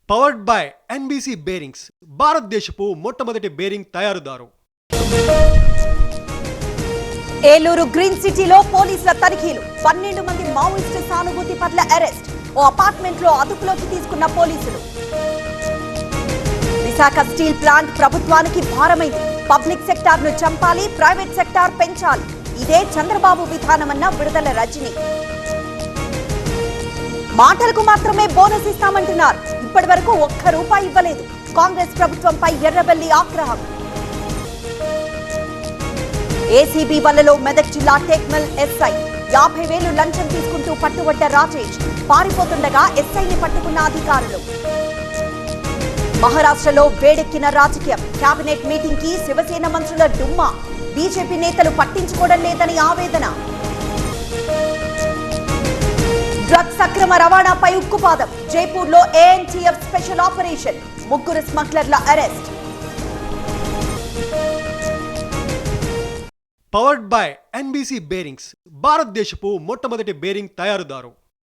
Powered by NBC bearings, భారతదేశపు మొట్టమొదటి bearing తయారుదారు. Eluru green సిటీలో పోలీసుల తనిఖీలు. 12 మంది మావోయిస్టు సానుభూతి పట్ల అరెస్ట్. ఓ అపార్ట్మెంట్ లో అదుపులోకి తీసుకున్న పోలీసులు. విశాఖ స్టీల్ ప్లాంట్ ప్రభుత్వానికి భారమైంది. పబ్లిక్ సెక్టార్ ను చంపాలి, ప్రైవేట్ సెక్టార్ పెంచాలి. ఇదే చంద్రబాబు విధానమన్న విడుదల రజని. మాటలకు మాత్రమే బోనస్ ఇస్తామంటున్నారు. ఇప్పటి వరకు ₹1 ఇవ్వలేదు. కాంగ్రెస్ ప్రభుత్వంపై ఎర్రబెల్లి ఆగ్రహం. ఏసీబీ వలలో మెదక్ జిల్లా టేక్మల్ ఎస్ఐ 50,000 లంచం తీసుకుంటూ పట్టుబడ్డ రాజేష్. పారిపోతుండగా ఎస్ఐని పట్టుకున్న అధికారులు. మహారాష్ట్రలో వేడెక్కిన రాజకీయం. కేబినెట్ మీటింగ్ కి శివసేన మంత్రుల డుమ్మా. బీజేపీ నేతలు పట్టించుకోవడం లేదని ఆవేదన. డ్రగ్స్ అక్రమ రవాణాపై ఉక్కుపాదం. జైపూర్లో ఏఎన్టీఎఫ్ స్పెషల్ ఆపరేషన్. 3 స్మగ్లర్ల arrest. Powered by NBC bearings, భారతదేశపు మొట్టమొదటి బేరింగ్ తయారుదారు.